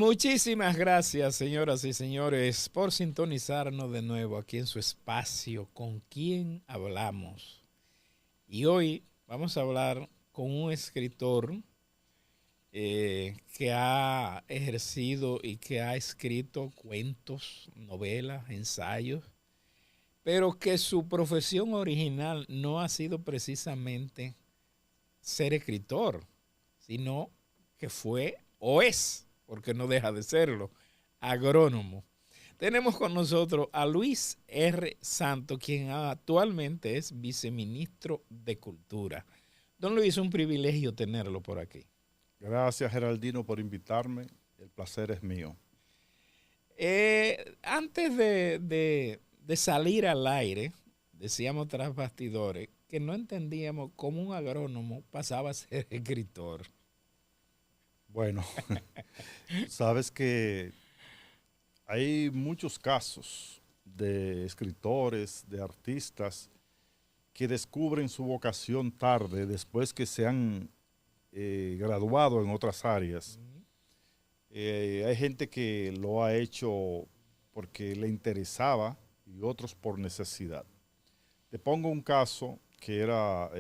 Muchísimas gracias, señoras y señores, por sintonizarnos de nuevo aquí en su espacio ¿Con quién hablamos? Y hoy vamos a hablar con un escritor que ha ejercido y que ha escrito cuentos, novelas, ensayos, pero que su profesión original no ha sido precisamente ser escritor, sino que fue o es, porque no deja de serlo, agrónomo. Tenemos con nosotros a Luis R. Santo, quien actualmente es viceministro de Cultura. Don Luis, es un privilegio tenerlo por aquí. Gracias, Geraldino, por invitarme. El placer es mío. Antes de salir al aire, decíamos tras bastidores que no entendíamos cómo un agrónomo pasaba a ser escritor. Bueno, tú sabes que hay muchos casos de escritores, de artistas que descubren su vocación tarde, después que se han graduado en otras áreas. Hay gente que lo ha hecho porque le interesaba y otros por necesidad. Te pongo un caso que era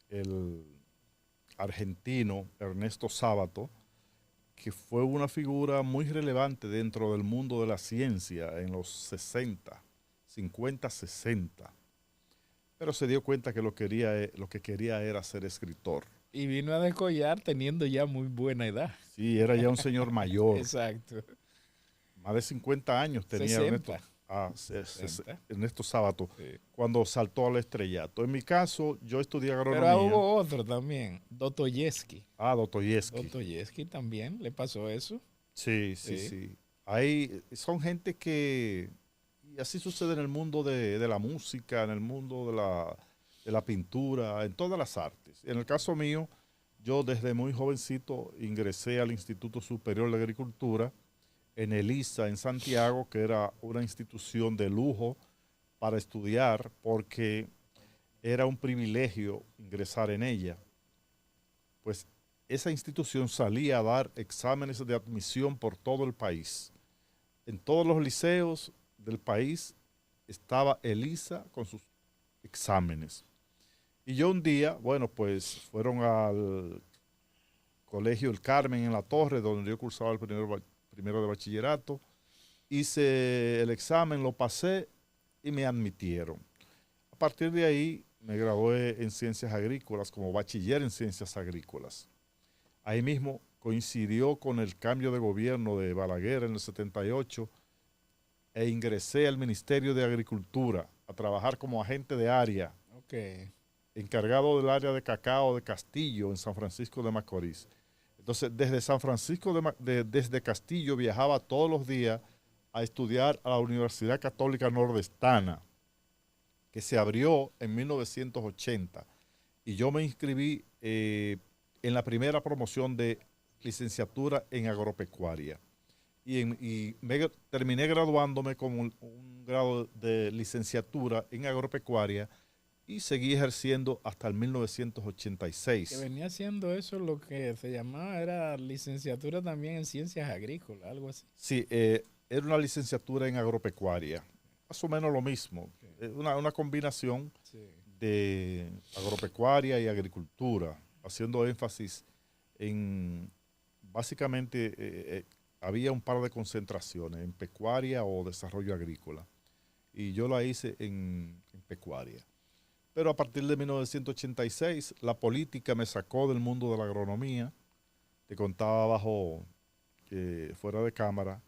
el argentino Ernesto Sábato, que fue una figura muy relevante dentro del mundo de la ciencia en los 60, 50, 60, pero se dio cuenta que lo que quería era ser escritor. Y vino a descollar teniendo ya muy buena edad. Sí, era ya un señor mayor, Exacto. más de 50 años tenía 60. Ernesto Sábato Sí. cuando saltó al estrellato. En mi caso, yo estudié Pero agronomía. hubo otro también, Dostoyevsky. Dostoyevsky. Dostoyevsky también le pasó eso. Sí, sí, Sí. sí. Hay, son gente que, y así sucede en el mundo de la música, en el mundo de la pintura, en todas las artes. En el caso mío, yo desde muy jovencito ingresé al Instituto Superior de Agricultura, en el ISA, en Santiago, que era una institución de lujo para estudiar, porque era un privilegio ingresar en ella. Pues esa institución salía a dar exámenes de admisión por todo el país. En todos los liceos del país estaba Elisa con sus exámenes. Y yo un día, bueno, pues fueron al Colegio El Carmen en La Torre, donde yo cursaba el primero de bachillerato. Hice el examen, lo pasé y me admitieron. A partir de ahí me gradué en ciencias agrícolas, como bachiller en ciencias agrícolas. Ahí mismo coincidió con el cambio de gobierno de Balaguer en el 78 e ingresé al Ministerio de Agricultura a trabajar como agente de área, Ok. encargado del área de cacao de Castillo en San Francisco de Macorís. Entonces, desde San Francisco desde Castillo viajaba todos los días a estudiar a la Universidad Católica Nordestana, que se abrió en 1980. Y yo me inscribí en la primera promoción de licenciatura en agropecuaria. Terminé graduándome con un grado de licenciatura en agropecuaria y seguí ejerciendo hasta el Que 1986. venía haciendo eso lo que se llamaba, era licenciatura también en ciencias agrícolas, algo así. Sí, era una licenciatura en agropecuaria, más o menos lo mismo, Ok. una combinación Sí. de agropecuaria y agricultura, haciendo énfasis en, básicamente, había un par de concentraciones en pecuaria o desarrollo agrícola, y yo la hice en pecuaria. Pero a partir de 1986, la política me sacó del mundo de la agronomía. Te contaba abajo, fuera de cámara,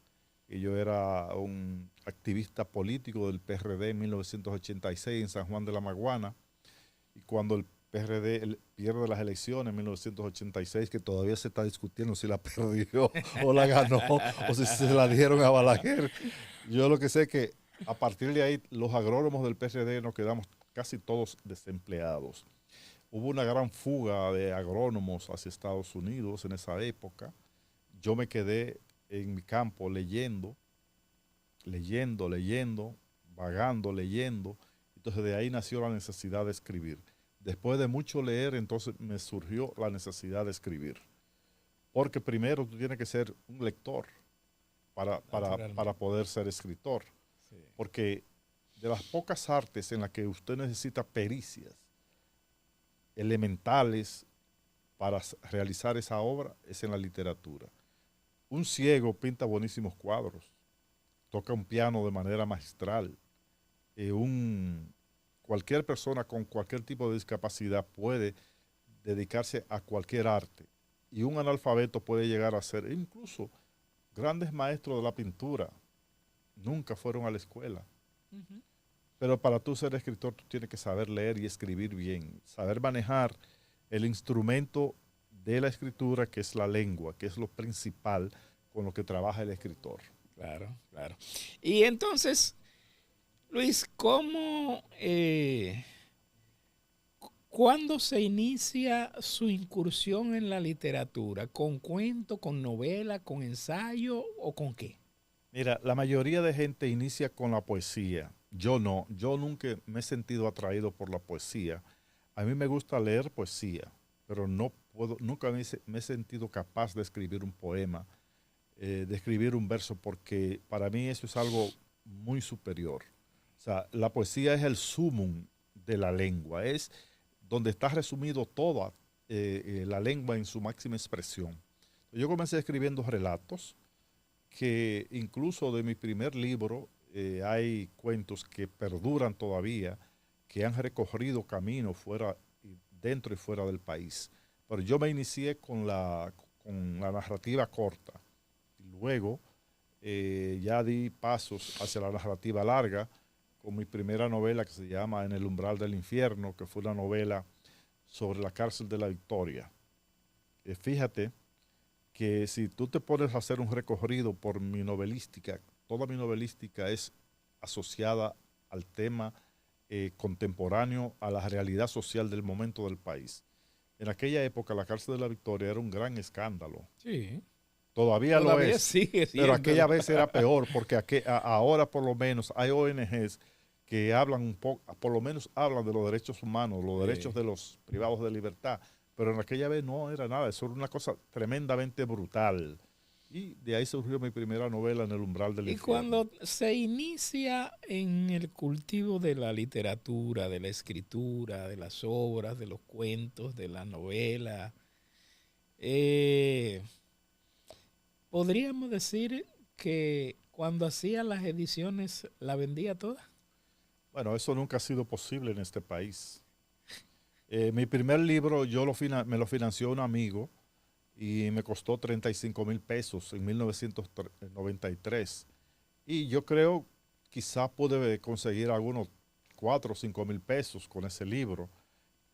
que yo era un activista político del PRD en 1986 en San Juan de la Maguana. Y cuando el PRD pierde las elecciones en 1986, que todavía se está discutiendo si la perdió o la ganó, o si se la dieron a Balaguer. Yo lo que sé es que a partir de ahí los agrónomos del PRD nos quedamos casi todos desempleados. Hubo una gran fuga de agrónomos hacia Estados Unidos en esa época. Yo me quedé en mi campo leyendo, vagando, leyendo. Entonces de ahí nació la necesidad de escribir. Después de mucho leer, entonces me surgió la necesidad de escribir. porque primero tú tienes que ser un lector para poder ser escritor. Sí. Porque de las pocas artes en las que usted necesita pericias elementales para realizar esa obra es en la literatura. Un ciego pinta buenísimos cuadros, toca un piano de manera magistral. Cualquier persona con cualquier tipo de discapacidad puede dedicarse a cualquier arte. Y un analfabeto puede llegar a ser incluso grandes maestros de la pintura. Nunca fueron a la escuela. Ujú. Pero para tú ser escritor, tú tienes que saber leer y escribir bien, saber manejar el instrumento de la escritura, que es la lengua, que es lo principal con lo que trabaja el escritor. Claro, claro. Y entonces, Luis, ¿cuándo se inicia su incursión en la literatura? ¿Con cuento, con novela, con ensayo o con qué? Mira, la mayoría de gente inicia con la poesía. Yo no, yo nunca me he sentido atraído por la poesía. A mí me gusta leer poesía, pero no puedo, nunca me he sentido capaz de escribir un poema, de escribir un verso, porque para mí eso es algo muy superior. O sea, la poesía es el sumum de la lengua, es donde está resumido toda la lengua en su máxima expresión. Yo comencé escribiendo relatos, que incluso de mi primer libro hay cuentos que perduran todavía, que han recorrido camino fuera, dentro y fuera del país. Pero yo me inicié con la narrativa corta. Y luego ya di pasos hacia la narrativa larga con mi primera novela que se llama En el umbral del infierno, que fue una novela sobre la cárcel de la Victoria. Fíjate que si tú te pones a hacer un recorrido por mi novelística, toda mi novelística es asociada al tema contemporáneo, a la realidad social del momento del país. En aquella época la cárcel de la Victoria era un gran escándalo. Sí. Todavía lo Todavía es, sigue pero siendo. aquella vez era peor porque ahora por lo menos hay ONGs que hablan un poco, por lo menos hablan de los derechos humanos, los derechos de los privados de libertad, pero en aquella vez no era nada, eso era una cosa tremendamente brutal. Y de ahí surgió mi primera novela, En el umbral del Y infierno. cuando se inicia en el cultivo de la literatura, de la escritura, de las obras, de los cuentos, de la novela, eh, podríamos decir que cuando hacía las ediciones la vendía toda. Bueno, eso nunca ha sido posible en este país. Mi primer libro me lo financió un amigo y me costó 35,000 pesos en 1993. Y yo creo quizá pude conseguir algunos 4 o 5 mil pesos con ese libro,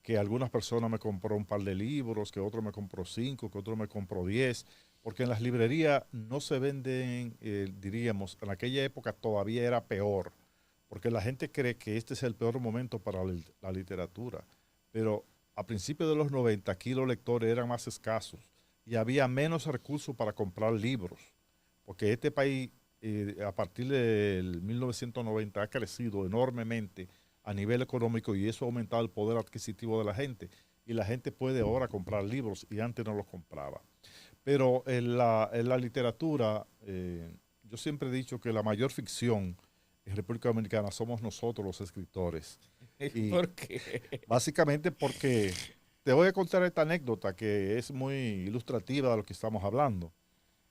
que algunas personas me compró un par de libros, que otro me compró 5, que otro me compró 10, porque en las librerías no se venden, diríamos, en aquella época todavía era peor, porque la gente cree que este es el peor momento para la literatura, pero a principios de los 90 aquí los lectores eran más escasos y había menos recursos para comprar libros, porque este país a partir del 1990 ha crecido enormemente a nivel económico y eso ha aumentado el poder adquisitivo de la gente. Y la gente puede ahora comprar libros y antes no los compraba. Pero en la literatura, yo siempre he dicho que la mayor ficción en República Dominicana somos nosotros los escritores. Y ¿Por qué? básicamente porque te voy a contar esta anécdota que es muy ilustrativa de lo que estamos hablando.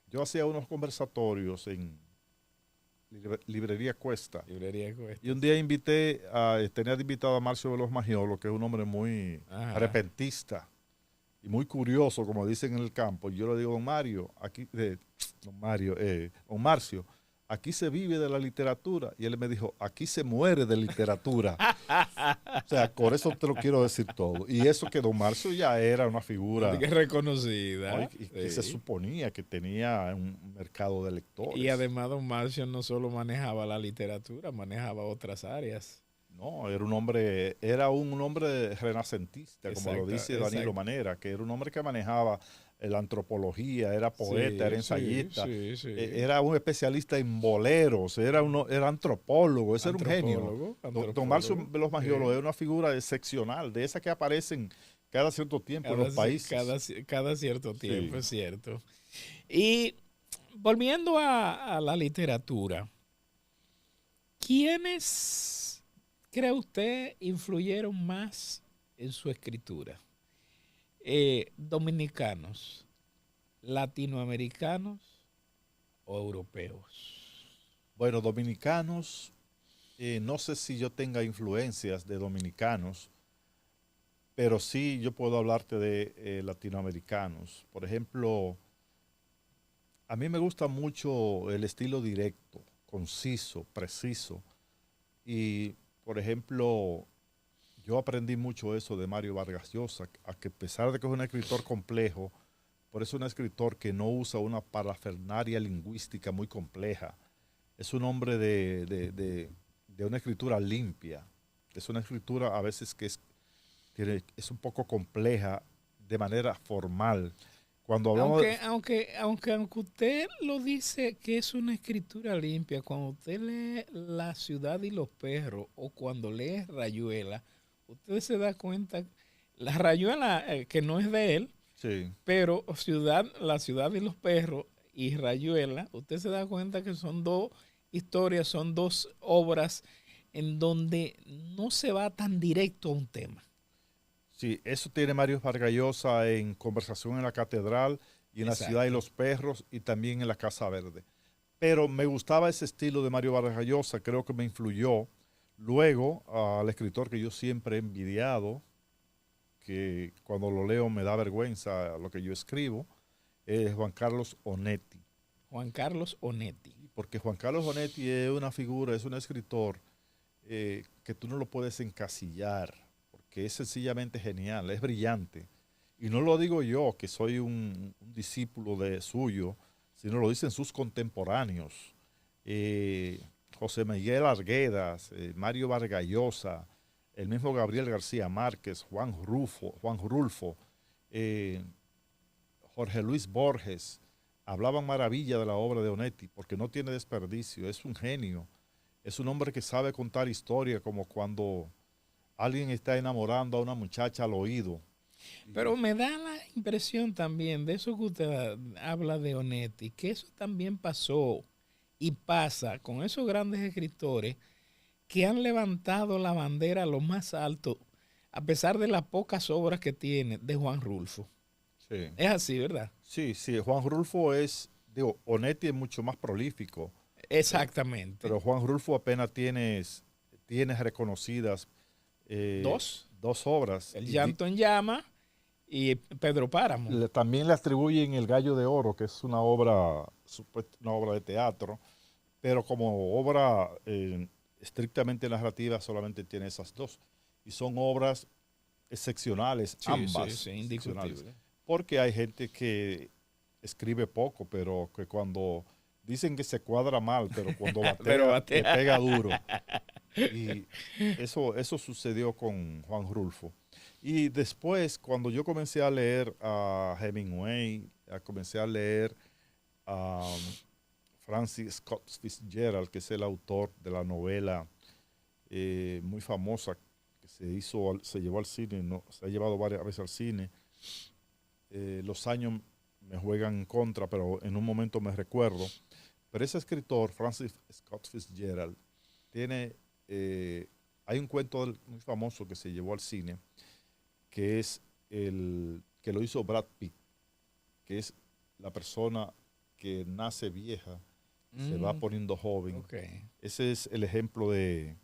Yo hacía unos conversatorios en Librería Cuesta. Librería Y un Cuestas. día tenía de invitado a Marcio Veloz Magiolo, que es un hombre muy Ajá. repentista y muy curioso, como dicen en el campo. Y yo le digo, don Marcio, aquí se vive de la literatura. Y él me dijo, aquí se muere de literatura. O sea, por eso te lo quiero decir todo. Y eso que don Marcio ya era una Así figura, que ¿no? reconocida. Y que se Sí. suponía que tenía un mercado de Y lectores. además don Marcio no solo manejaba la literatura, manejaba otras áreas. No, era un hombre renacentista, como lo Exacto, dice Danilo exacto. Manera, que era un hombre que manejaba la antropología, era poeta, era Sí, sí, ensayista, sí, sí. era un especialista en boleros, era antropólogo, ese era un genio. Antropólogo, Don Marcio antropólogo. Veloz Magiolo Sí. es una figura excepcional, de esas que aparecen cada cierto tiempo en los países. Cada cierto tiempo, Sí. es cierto. Y volviendo a la literatura, ¿quiénes cree usted influyeron más en su escritura? ¿Dominicanos, latinoamericanos o europeos? Bueno, dominicanos, no sé si yo tenga influencias de dominicanos, pero sí yo puedo hablarte de latinoamericanos. Por ejemplo, a mí me gusta mucho el estilo directo, conciso, preciso. Y, por ejemplo, yo aprendí mucho eso de Mario Vargas Llosa, a que a pesar de que es un escritor complejo, por eso es un escritor que no usa una parafernaria lingüística muy compleja. Es un hombre de una escritura limpia. Es una escritura a veces que es un poco compleja de manera formal. Cuando hablamos Aunque usted lo dice que es una escritura limpia, cuando usted lee La ciudad y los perros o cuando lee Rayuela, usted se da cuenta, la Rayuela que no es de él, sí, pero La ciudad y los perros y Rayuela, usted se da cuenta que son dos historias, son dos obras en donde no se va tan directo a un tema. sí, eso tiene Mario Vargas Llosa en Conversación en la Catedral y en La ciudad y Exacto. los perros y también en La Casa Verde. Pero me gustaba ese estilo de Mario Vargas Llosa, creo que me influyó. Luego, al escritor que yo siempre he envidiado, que cuando lo leo me da vergüenza lo que yo escribo, es Juan Carlos Onetti. Juan Carlos Onetti. Porque Juan Carlos Onetti es una figura, es un escritor que tú no lo puedes encasillar, porque es sencillamente genial, es brillante. Y no lo digo yo, que soy un discípulo de suyo, sino lo dicen sus contemporáneos. José Miguel Arguedas, Mario Vargas Llosa, el mismo Gabriel García Márquez, Juan Rulfo, eh, Jorge Luis Borges, hablaban maravilla de la obra de Onetti, porque no tiene desperdicio, es un genio, es un hombre que sabe contar historia como cuando alguien está enamorando a una muchacha al oído. Pero me da la impresión también de eso que usted habla de Onetti, que eso también pasó y pasa con esos grandes escritores que han levantado la bandera a lo más alto, a pesar de las pocas obras que tiene de Juan Rulfo. Sí, Es así, ¿verdad? sí, sí, Juan Rulfo es, digo, Onetti es mucho más prolífico, pero, Exactamente. pero Juan Rulfo apenas tienes reconocidas Dos, dos obras. El llanto en llama y Pedro Páramo. También le atribuyen El Gallo de Oro, que es una obra de teatro, pero como obra estrictamente narrativa solamente tiene esas dos. Y son obras excepcionales, Sí, sí, ambas sí, excepcionales. indiscutible. Porque hay gente que escribe poco, pero que cuando dicen que se cuadra mal, pero cuando Pero batea, le batea. pega duro. Y eso sucedió con Juan Rulfo. Y después, cuando yo comencé a leer a Hemingway, comencé a leer a Francis Scott Fitzgerald, que es el autor de la novela muy famosa que se llevó al cine, no, se ha llevado varias veces al cine. Los años me juegan en contra, pero en un momento me recuerdo. Pero ese escritor, Francis Scott Fitzgerald, tiene, hay un cuento muy famoso que se llevó al cine, que es el que lo hizo Brad Pitt, que es la persona que nace vieja y se va poniendo joven. Okay. Ese es el ejemplo de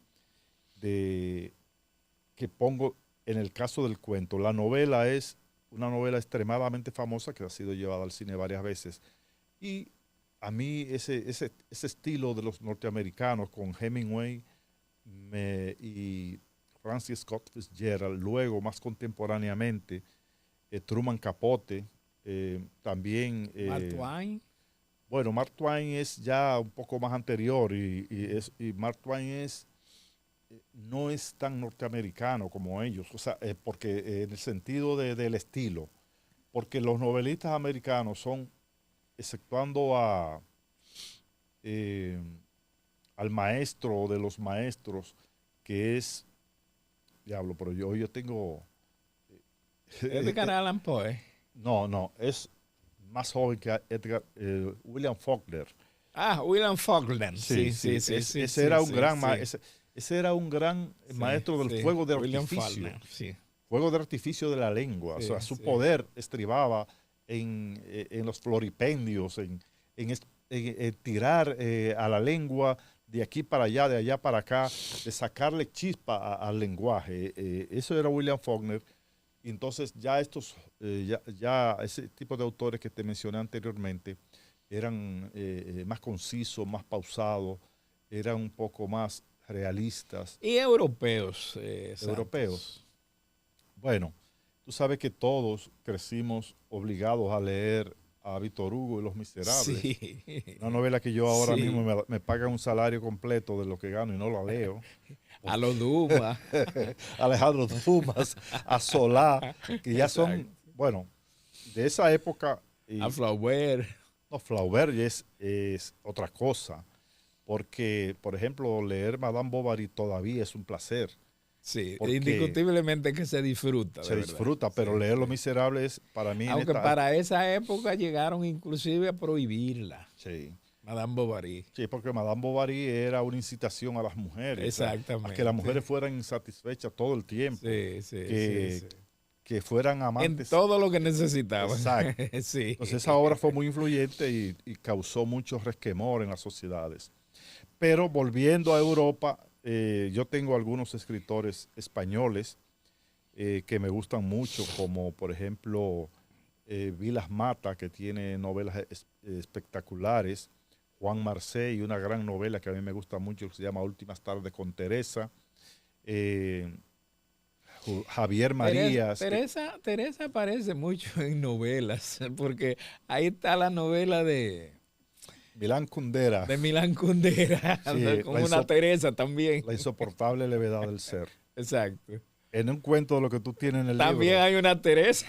que pongo en el caso del cuento. La novela es una novela extremadamente famosa que ha sido llevada al cine varias veces. Y a mí ese estilo de los norteamericanos con Hemingway y Francis Scott Fitzgerald, luego más contemporáneamente, Truman Capote, también... Mark Twain. Bueno, Mark Twain es ya un poco más anterior y Mark Twain no es tan norteamericano como ellos, o sea, porque en el sentido del estilo, porque los novelistas americanos son, exceptuando eh, al maestro de los maestros, que es, diablo, pero yo tengo Es de Edgar Allan Poe. No, es más joven que Edgar, William Faulkner. Ah, William Faulkner. Sí, Sí, sí, sí, sí, sí, ese sí, era un sí, gran, sí. ese era un gran Sí, maestro del sí. fuego de William artificio. Faulkner, sí. Fuego de artificio de la lengua. O Sí, sea, su sí. poder estribaba en los floripendios, en tirar a la lengua de aquí para allá, de allá para acá, de sacarle chispa al lenguaje. Eso era William Faulkner. Y entonces ya ya ese tipo de autores que te mencioné anteriormente eran más concisos, más pausados, eran un poco más realistas, Y europeos, europeos. Santos. Bueno, tú sabes que todos crecimos obligados a leer a Víctor Hugo y Los Miserables. Sí. Una novela que yo ahora mismo Sí. me pagan un salario completo de lo que gano y no la leo. A los Dumas. Alejandro Dumas, a Solá, que ya son, Exacto. bueno, de esa época. A Y Flaubert. no, Flaubert es otra cosa, porque, por ejemplo, leer Madame Bovary todavía es un placer, Sí, porque indiscutiblemente que se disfruta, se de verdad. disfruta, Sí, pero leer Los sí. Miserables para mí en Aunque esta. para esa época llegaron inclusive a prohibirla, Sí, Madame Bovary. sí, porque Madame Bovary era una incitación a las mujeres, o sea, a que las Exactamente. mujeres fueran insatisfechas todo el tiempo, Sí, sí, sí, que, sí. que fueran En amantes. todo lo que necesitaban. Exacto. Sí. Entonces esa obra fue muy influyente y causó mucho resquemor en las sociedades. Pero volviendo a Europa, yo tengo algunos escritores españoles que me gustan mucho, como por ejemplo Vilas Mata, que tiene novelas espectaculares, Juan Marcé y una gran novela que a mí me gusta mucho, que se llama Últimas tardes con Teresa, eh, Javier Marías, Teresa aparece mucho en novelas, porque ahí está la novela Milán Kundera, de Milán Kundera, sí, con una Teresa también. la insoportable levedad del ser. Exacto. En un cuento de lo que tú tienes en el También libro. hay una Teresa.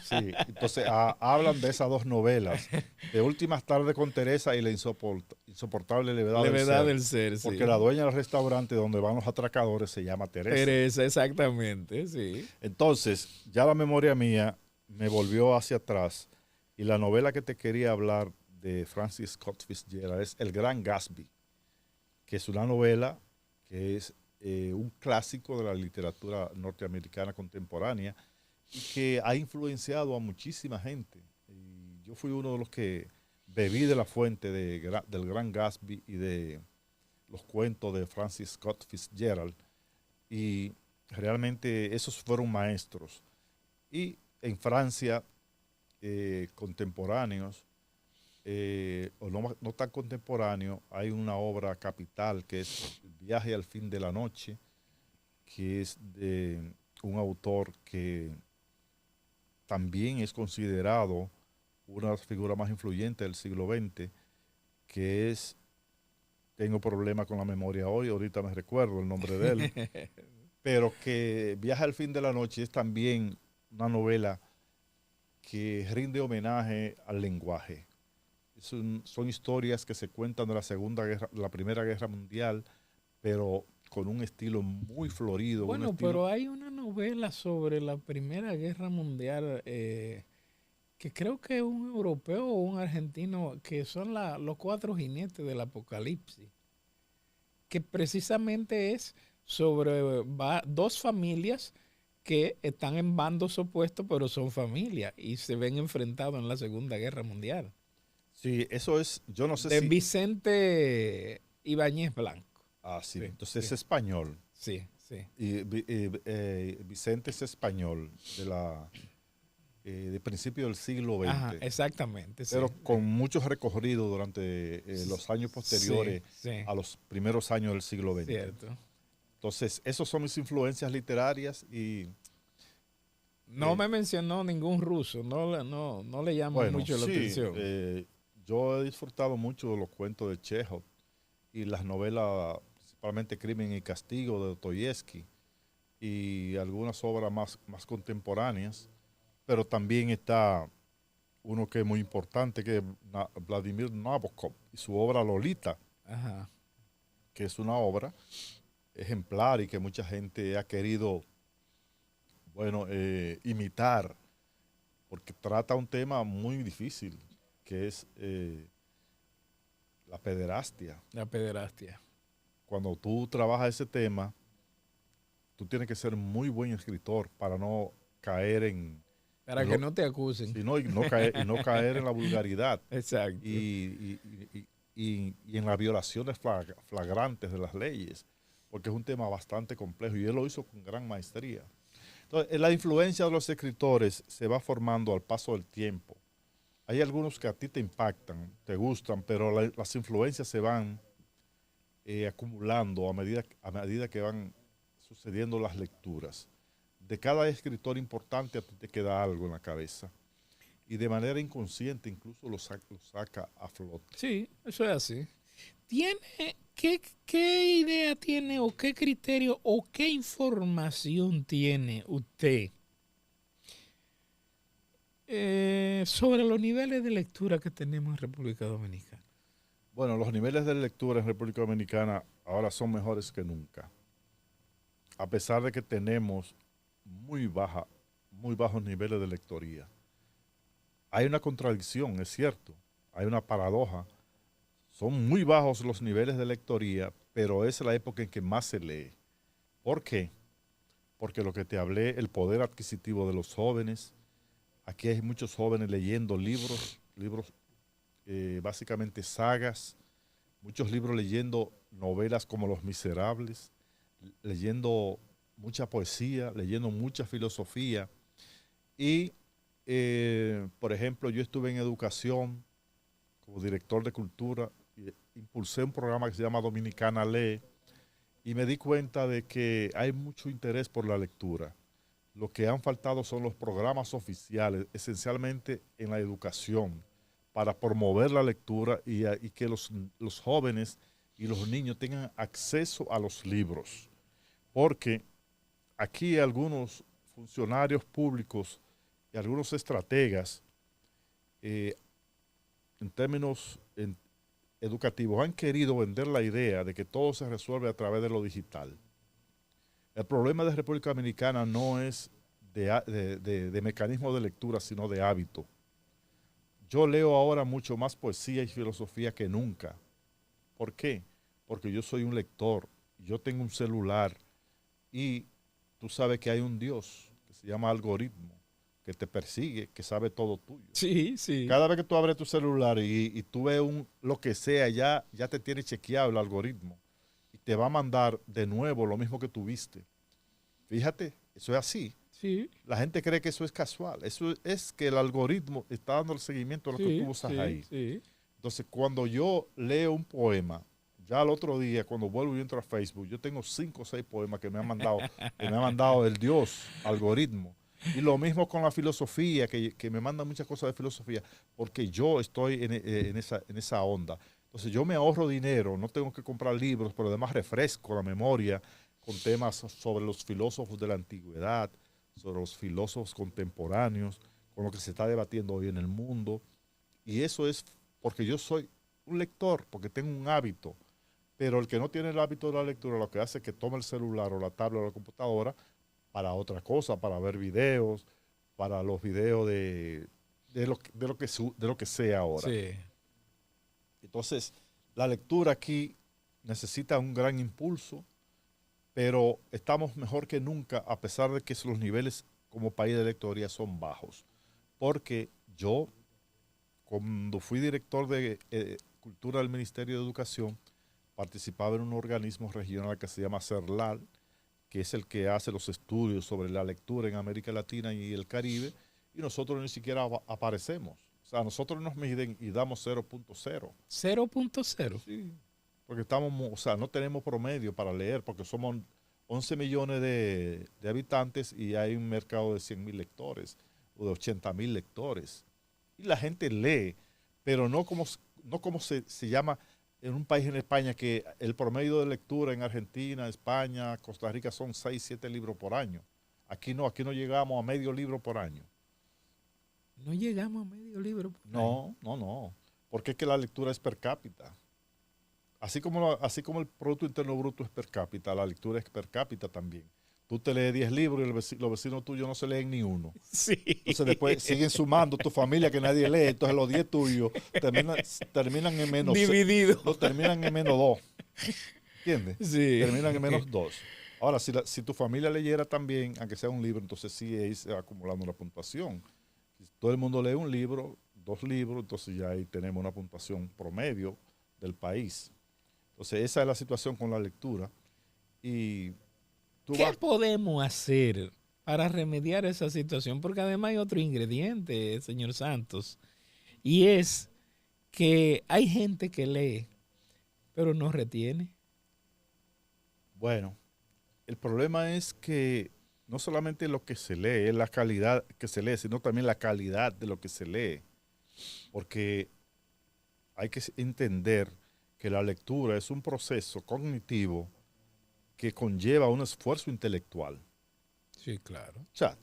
Sí, entonces hablan de esas dos novelas, de Últimas tardes con Teresa y la insoportable levedad del Levedad ser, del ser, porque sí. la dueña del restaurante donde van los atracadores se llama Teresa. Teresa, exactamente, sí. Entonces, ya la memoria mía me volvió hacia atrás y la novela que te quería hablar de Francis Scott Fitzgerald es El Gran Gatsby, que es una novela que es un clásico de la literatura norteamericana contemporánea y que ha influenciado a muchísima gente. Y yo fui uno de los que bebí de la fuente del Gran Gatsby y de los cuentos de Francis Scott Fitzgerald. Y realmente esos fueron maestros. Y en Francia, contemporáneos, o no tan contemporáneo, hay una obra capital que es El viaje al fin de la noche, que es de un autor que también es considerado una de las figuras más influyentes del siglo XX, que es, tengo problemas con la memoria hoy, ahorita me recuerdo el nombre de él, pero que Viaje al fin de la noche es también una novela que rinde homenaje al lenguaje. Son historias que se cuentan de la Primera Guerra Mundial, pero con un estilo muy florido, un Bueno, estilo. pero hay una novela sobre la Primera Guerra Mundial que creo que es un europeo o un argentino, que son los cuatro jinetes del apocalipsis, que precisamente es sobre dos familias que están en bandos opuestos, pero son familias y se ven enfrentados en la Segunda Guerra Mundial. Sí, eso es, yo no sé De si. Vicente Ibáñez Blanco. Ah, sí, Sí, entonces es sí, español. sí, sí. Y Vicente es español de principio del siglo Ajá, XX, exactamente, sí. pero con muchos recorridos durante los años Sí, posteriores sí, a los primeros años del siglo XX. cierto. Entonces, esas son mis influencias literarias y No eh, me mencionó ningún ruso, no le llama bueno, mucho la sí, atención. yo he disfrutado mucho de los cuentos de Chekhov y las novelas, principalmente Crimen y Castigo de Dostoyevsky y algunas obras más contemporáneas, pero también está uno que es muy importante, que es Vladimir Nabokov y su obra Lolita, Ajá. que es una obra ejemplar y que mucha gente ha querido Bueno, imitar, porque trata un tema muy difícil, que es la pederastia. La pederastia. Cuando tú trabajas ese tema, tú tienes que ser muy buen escritor para no caer Para en que lo, no te acusen. sino, y no caer en la vulgaridad Exacto. y en las violaciones flagrantes de las leyes, porque es un tema bastante complejo y él lo hizo con gran maestría. Entonces, la influencia de los escritores se va formando al paso del tiempo. Hay algunos que a ti te impactan, te gustan, pero las influencias se van acumulando a medida que van sucediendo las lecturas. De cada escritor importante a ti te queda algo en la cabeza y de manera inconsciente incluso lo saca a flote. Sí, eso es así. ¿Tiene, qué idea tiene o qué criterio o qué información tiene usted sobre los niveles de lectura que tenemos en República Dominicana? Bueno, los niveles de lectura en República Dominicana ahora son mejores que nunca, a pesar de que tenemos muy bajos niveles de lectoría. Hay una contradicción, es cierto, hay una paradoja. Son muy bajos los niveles de lectoría, pero es la época en que más se lee. ¿Por qué? Porque lo que te hablé, el poder adquisitivo de los jóvenes, aquí hay muchos jóvenes leyendo libros básicamente sagas, muchos libros leyendo novelas como Los Miserables, leyendo mucha poesía, leyendo mucha filosofía. Y, por ejemplo, yo estuve en educación como director de cultura y impulsé un programa que se llama Dominicana Lee y me di cuenta de que hay mucho interés por la lectura. Lo que han faltado son los programas oficiales, esencialmente en la educación, para promover la lectura y que los jóvenes y los niños tengan acceso a los libros. Porque aquí algunos funcionarios públicos y algunos estrategas, eh, en términos educativos, han querido vender la idea de que todo se resuelve a través de lo digital. El problema de República Dominicana no es de mecanismo de lectura, sino de hábito. Yo leo ahora mucho más poesía y filosofía que nunca. ¿Por qué? Porque yo soy un lector, yo tengo un celular y tú sabes que hay un Dios que se llama algoritmo, que te persigue, que sabe todo tuyo. Sí, sí. Cada vez que tú abres tu celular y tú ves lo que sea, ya te tiene chequeado el algoritmo y te va a mandar de nuevo lo mismo que tuviste. Fíjate, eso es así. Sí, La gente cree que eso es casual. Eso es que el algoritmo está dando el seguimiento a lo que tú sí, usas sí, ahí. sí. Entonces, cuando yo leo un poema, ya al otro día, cuando vuelvo y entro a Facebook, yo tengo 5 o 6 poemas que me ha mandado el Dios, algoritmo. Y lo mismo con la filosofía, que me manda muchas cosas de filosofía, porque yo estoy en esa onda. Entonces, yo me ahorro dinero, no tengo que comprar libros, pero además refresco la memoria con temas sobre los filósofos de la antigüedad, sobre los filósofos contemporáneos, con lo que se está debatiendo hoy en el mundo. Y eso es porque yo soy un lector, porque tengo un hábito. Pero el que no tiene el hábito de la lectura lo que hace es que toma el celular o la tablet o la computadora para otra cosa, para ver videos, para los videos de lo que sea ahora. Sí. Entonces, la lectura aquí necesita un gran impulso, pero estamos mejor que nunca a pesar de que los niveles como país de lectoría son bajos. Porque yo, cuando fui director de Cultura del Ministerio de Educación, participaba en un organismo regional que se llama CERLAL, que es el que hace los estudios sobre la lectura en América Latina y el Caribe, y nosotros ni siquiera aparecemos. O sea, nosotros nos miden y damos 0.0. 0.0. Sí, porque estamos, o sea, no tenemos promedio para leer, porque somos 11 millones de habitantes y hay un mercado de 100.000 lectores o de 80.000 lectores. Y la gente lee, pero no como se llama en un país en España, que el promedio de lectura en Argentina, España, Costa Rica son 6, 7 libros por año. Aquí no llegamos a medio libro por año. No llegamos a medio libro por año. No, porque es que la lectura es per cápita. Así como el Producto Interno Bruto es per cápita, la lectura es per cápita también. Tú te lees 10 libros y los vecinos tuyos no se leen ni uno. Sí. Entonces después siguen sumando tu familia que nadie lee. Entonces los 10 tuyos terminan en menos Dividido. no, terminan en menos 2. ¿Entiendes? Sí. Terminan en menos 2. Ahora, si tu familia leyera también, aunque sea un libro, entonces sí es acumulando una puntuación. Si todo el mundo lee un libro, 2 libros, entonces ya ahí tenemos una puntuación promedio del país. Entonces esa es la situación con la lectura. Y ¿qué podemos hacer para remediar esa situación? Porque además hay otro ingrediente, señor Santos, y es que hay gente que lee, pero no retiene. Bueno, el problema es que no solamente lo que se lee, es la calidad que se lee, sino también la calidad de lo que se lee. Porque hay que entender que la lectura es un proceso cognitivo que conlleva un esfuerzo intelectual. Sí, claro. O sea,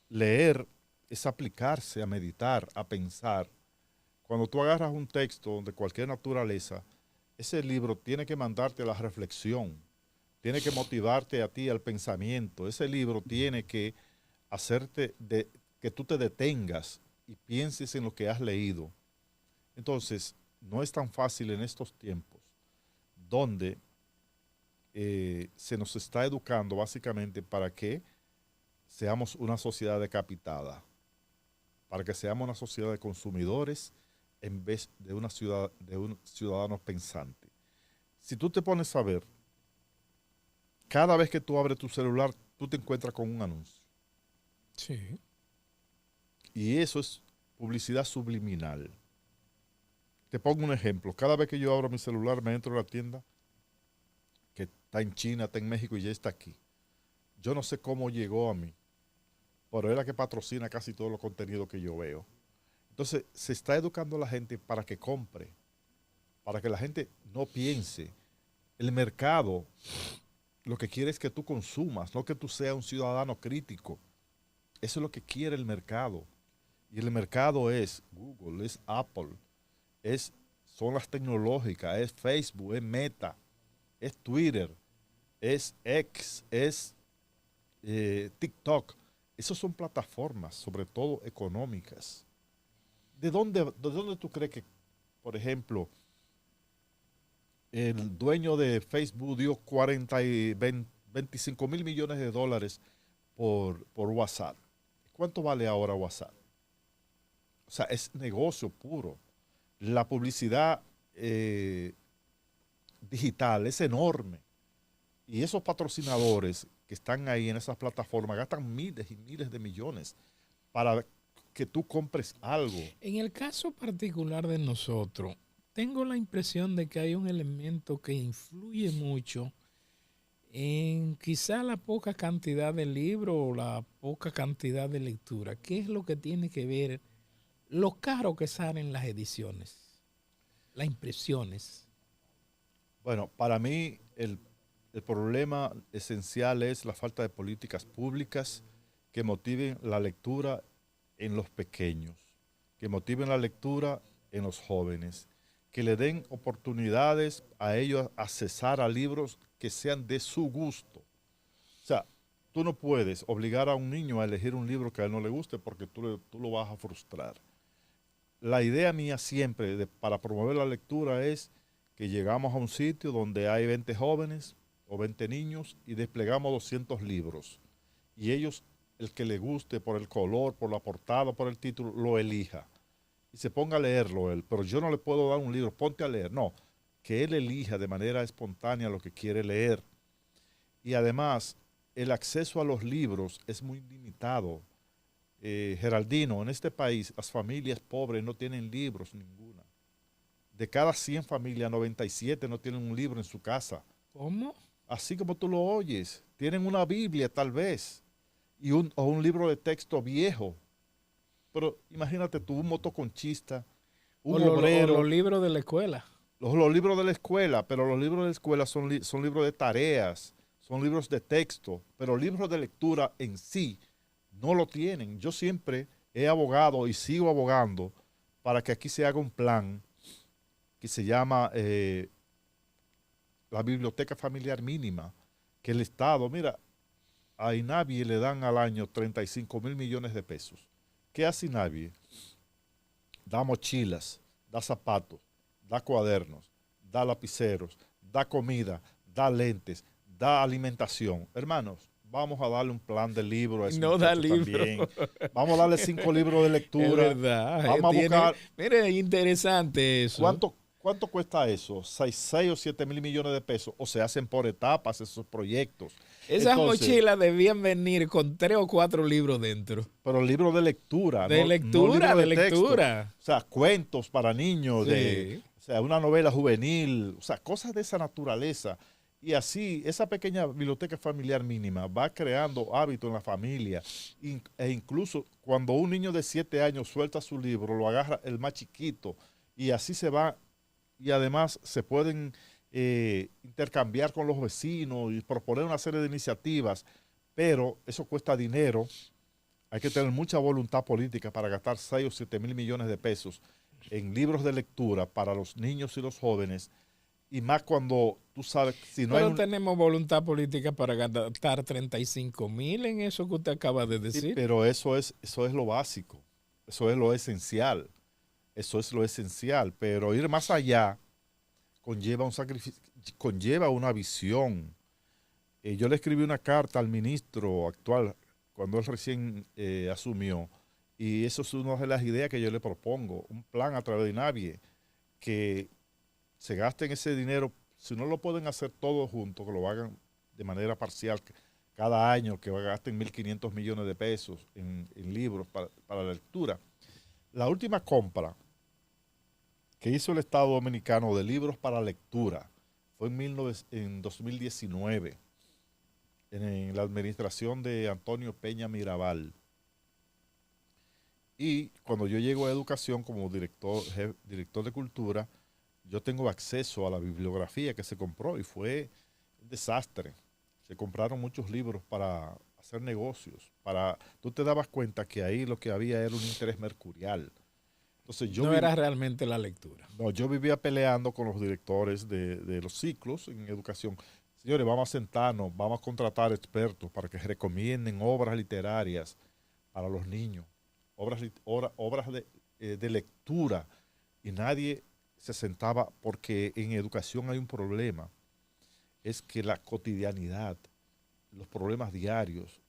leer es aplicarse a meditar, a pensar. Cuando tú agarras un texto de cualquier naturaleza, ese libro tiene que mandarte a la reflexión, tiene que motivarte a ti al pensamiento. Ese libro tiene que hacerte que tú te detengas y pienses en lo que has leído. Entonces, no es tan fácil en estos tiempos donde se nos está educando básicamente para que seamos una sociedad decapitada, para que seamos una sociedad de consumidores en vez de una ciudad, de un ciudadano pensante. Si tú te pones a ver, cada vez que tú abres tu celular, tú te encuentras con un anuncio. Sí. Y eso es publicidad subliminal. Te pongo un ejemplo. Cada vez que yo abro mi celular, me entro a la tienda, que está en China, está en México y ya está aquí. Yo no sé cómo llegó a mí, pero es la que patrocina casi todo los contenidos que yo veo. Entonces, se está educando a la gente para que compre, para que la gente no piense. El mercado lo que quiere es que tú consumas, no que tú seas un ciudadano crítico. Eso es lo que quiere el mercado. Y el mercado es Google, es Apple, son las tecnológicas, es Facebook, es Meta, es Twitter, es X, es TikTok. Esas son plataformas, sobre todo económicas. ¿De dónde tú crees que, por ejemplo, el dueño de Facebook dio 25 mil millones de dólares por WhatsApp? ¿Cuánto vale ahora WhatsApp? O sea, es negocio puro. La publicidad digital es enorme. Y esos patrocinadores que están ahí en esas plataformas gastan miles y miles de millones para que tú compres algo. En el caso particular de nosotros, tengo la impresión de que hay un elemento que influye mucho en quizá la poca cantidad de libros o la poca cantidad de lectura. ¿Qué es lo que tiene que ver lo caro que salen las ediciones, las impresiones? Bueno, para mí el problema esencial es la falta de políticas públicas que motiven la lectura en los pequeños, que motiven la lectura en los jóvenes, que le den oportunidades a ellos a accesar a libros que sean de su gusto. O sea, tú no puedes obligar a un niño a elegir un libro que a él no le guste porque tú lo vas a frustrar. La idea mía siempre para promover la lectura es que llegamos a un sitio donde hay 20 jóvenes o 20 niños y desplegamos 200 libros. Y ellos, el que le guste por el color, por la portada, por el título, lo elija. Y se ponga a leerlo él. Pero yo no le puedo dar un libro, ponte a leer. No, que él elija de manera espontánea lo que quiere leer. Y además, el acceso a los libros es muy limitado. Geraldino, en este país las familias pobres no tienen libros ninguna. De cada 100 familias, 97 no tienen un libro en su casa. ¿Cómo? Así como tú lo oyes. Tienen una Biblia tal vez o un libro de texto viejo. Pero imagínate tú, un motoconchista, un obrero. O los libros de la escuela. Los libros de la escuela, pero los libros de la escuela son libros de tareas, son libros de texto, pero libros de lectura en sí no lo tienen. Yo siempre he abogado y sigo abogando para que aquí se haga un plan que se llama la biblioteca familiar mínima, que el Estado, mira, a INAVIE le dan al año 35 mil millones de pesos. ¿Qué hace INAVIE? Da mochilas, da zapatos, da cuadernos, da lapiceros, da comida, da lentes, da alimentación. Hermanos, vamos a darle un plan de libro a esos No da muchachos libro. también. Vamos a darle 5 libros de Es lectura. verdad. Vamos a buscar Mire, interesante eso. cuánto cuesta eso. 6 o 7 mil millones de pesos. O se hacen por etapas esos proyectos. Esas Entonces, mochilas debían venir con 3 o 4 libros dentro. pero libros de lectura, De no lectura, libros de de texto. lectura. O sea, cuentos para niños, Sí. o sea, una novela juvenil, o sea, cosas de esa naturaleza. Y así, esa pequeña biblioteca familiar mínima va creando hábitos en la familia. E incluso cuando un niño de 7 años suelta su libro, lo agarra el más chiquito. Y así se va. Y además se pueden intercambiar con los vecinos y proponer una serie de iniciativas. Pero eso cuesta dinero. Hay que tener mucha voluntad política para gastar 6 o 7 mil millones de pesos en libros de lectura para los niños y los jóvenes. Y más cuando tú sabes, si no hay Pero tenemos voluntad política para gastar 35,000 en eso que usted acaba de sí, decir. pero eso es lo básico, eso es lo esencial, eso es lo esencial. Pero ir más allá conlleva un sacrificio, conlleva una visión. Yo le escribí una carta al ministro actual cuando él recién asumió, y eso es una de las ideas que yo le propongo, un plan a través de INAVIE, que se gasten ese dinero, si no lo pueden hacer todos juntos, que lo hagan de manera parcial cada año, que gasten 1.500 millones de pesos en libros para la lectura. La última compra que hizo el Estado Dominicano de libros para lectura fue en 2019, en la administración de Antonio Peña Mirabal. Y cuando yo llego a educación como director de cultura, yo tengo acceso a la bibliografía que se compró y fue un desastre. Se compraron muchos libros para hacer negocios. Tú te dabas cuenta que ahí lo que había era un interés mercurial. Entonces No era realmente la lectura. no, yo vivía peleando con los directores de los ciclos en educación. Señores, vamos a sentarnos, vamos a contratar expertos para que recomienden obras literarias para los niños, obras de lectura. Y nadie se sentaba, porque en educación hay un problema, es que la cotidianidad, los problemas diarios,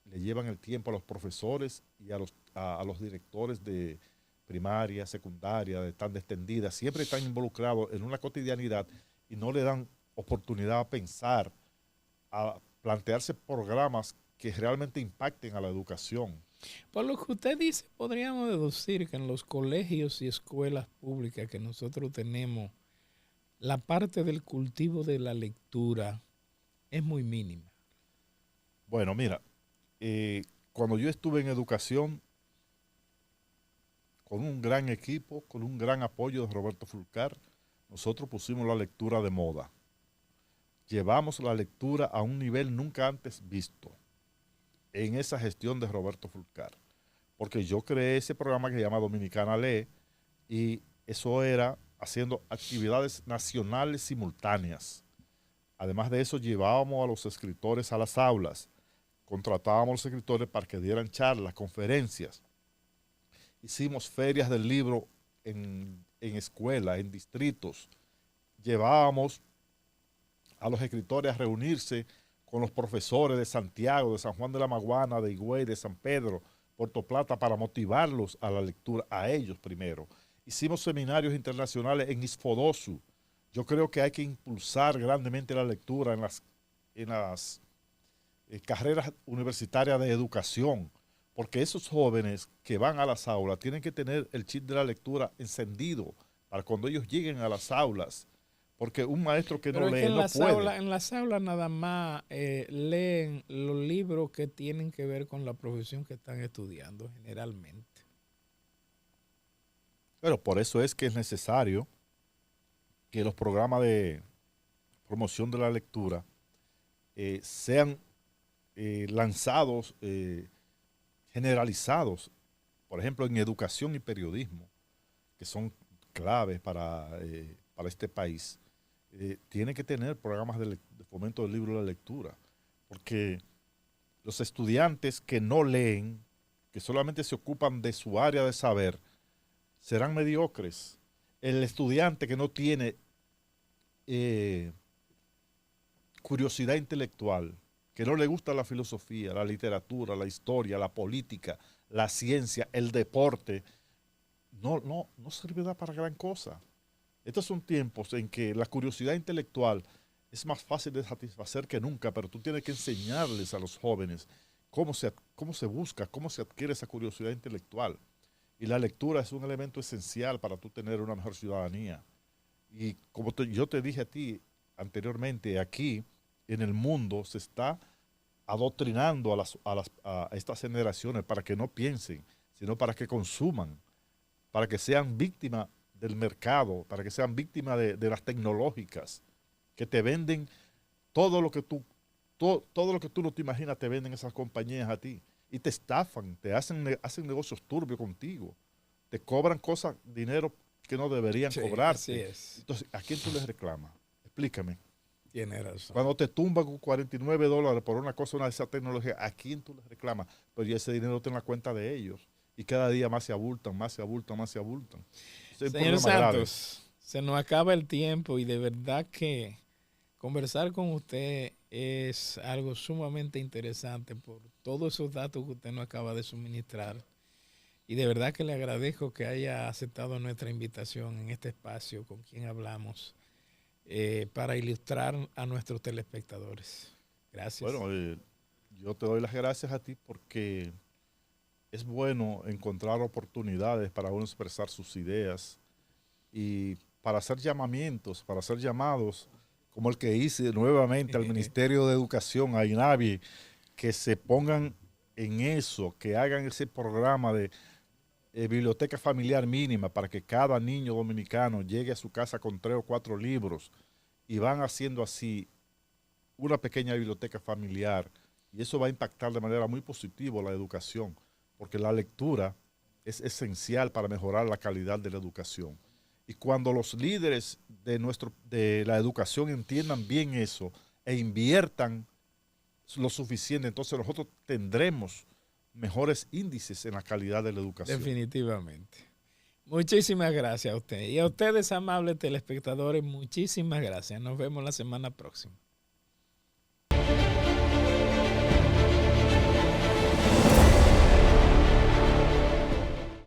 le llevan el tiempo a los profesores y a los directores de primaria, secundaria, de tan extendida, siempre están involucrados en una cotidianidad y no le dan oportunidad a pensar, a plantearse programas que realmente impacten a la educación. Por lo que usted dice, podríamos deducir que en los colegios y escuelas públicas que nosotros tenemos, la parte del cultivo de la lectura es muy mínima. Bueno, mira, cuando yo estuve en educación, con un gran equipo, con un gran apoyo de Roberto Fulcar, nosotros pusimos la lectura de moda. Llevamos la lectura a un nivel nunca antes visto en esa gestión de Roberto Fulcar. Porque yo creé ese programa que se llama Dominicana Lee, y eso era haciendo actividades nacionales simultáneas. Además de eso, llevábamos a los escritores a las aulas, contratábamos a los escritores para que dieran charlas, conferencias. Hicimos ferias del libro en escuelas, en distritos. Llevábamos a los escritores a reunirse con los profesores de Santiago, de San Juan de la Maguana, de Higüey, de San Pedro, Puerto Plata, para motivarlos a la lectura, a ellos primero. Hicimos seminarios internacionales en Isfodosu. Yo creo que hay que impulsar grandemente la lectura en las carreras universitarias de educación, porque esos jóvenes que van a las aulas tienen que tener el chip de la lectura encendido para cuando ellos lleguen a las aulas, porque un maestro que no lee no puede. En las aulas nada más leen los libros que tienen que ver con la profesión que están estudiando generalmente. Pero por eso es que es necesario que los programas de promoción de la lectura sean lanzados, generalizados, por ejemplo, en educación y periodismo, que son claves para este país. Tiene que tener programas de fomento del libro de la lectura, porque los estudiantes que no leen, que solamente se ocupan de su área de saber, serán mediocres. El estudiante que no tiene curiosidad intelectual, que no le gusta la filosofía, la literatura, la historia, la política, la ciencia, el deporte, no servirá para gran cosa. Estos son tiempos en que la curiosidad intelectual es más fácil de satisfacer que nunca, pero tú tienes que enseñarles a los jóvenes cómo se busca, cómo se adquiere esa curiosidad intelectual. Y la lectura es un elemento esencial para tú tener una mejor ciudadanía. Y como yo te dije a ti anteriormente, aquí en el mundo se está adoctrinando a estas generaciones para que no piensen, sino para que consuman, para que sean víctimas del mercado, para que sean víctimas de las tecnológicas, que te venden todo lo que todo lo que tú no te imaginas, te venden esas compañías a ti. Y te estafan, hacen negocios turbios contigo. Te cobran cosas, dinero que no deberían Sí, así cobrarte. es. Entonces, ¿a quién tú les reclamas? Explícame. Tiene razón. Cuando te tumban con $49 por una cosa, una de esas tecnologías, ¿a quién tú les reclamas? Pero ya ese dinero está en la cuenta de ellos. Y cada día más se abultan, más se abultan, más se abultan. Es un Señor problema grave. Santos, se nos acaba el tiempo y de verdad que conversar con usted es algo sumamente interesante por todos esos datos que usted nos acaba de suministrar. Y de verdad que le agradezco que haya aceptado nuestra invitación en este espacio con quien hablamos para ilustrar a nuestros telespectadores. Gracias. Bueno, yo te doy las gracias a ti porque es bueno encontrar oportunidades para uno expresar sus ideas y para hacer llamamientos, para hacer llamados, como el que hice nuevamente al Ministerio de Educación, a INAVI, que se pongan en eso, que hagan ese programa de biblioteca familiar mínima para que cada niño dominicano llegue a su casa con 3 o 4 libros y van haciendo así una pequeña biblioteca familiar y eso va a impactar de manera muy positiva la educación, porque la lectura es esencial para mejorar la calidad de la educación. Y cuando los líderes de la educación entiendan bien eso e inviertan lo suficiente, entonces nosotros tendremos mejores índices en la calidad de la educación. Definitivamente. Muchísimas gracias a usted. Y a ustedes, amables telespectadores, muchísimas gracias. Nos vemos la semana próxima.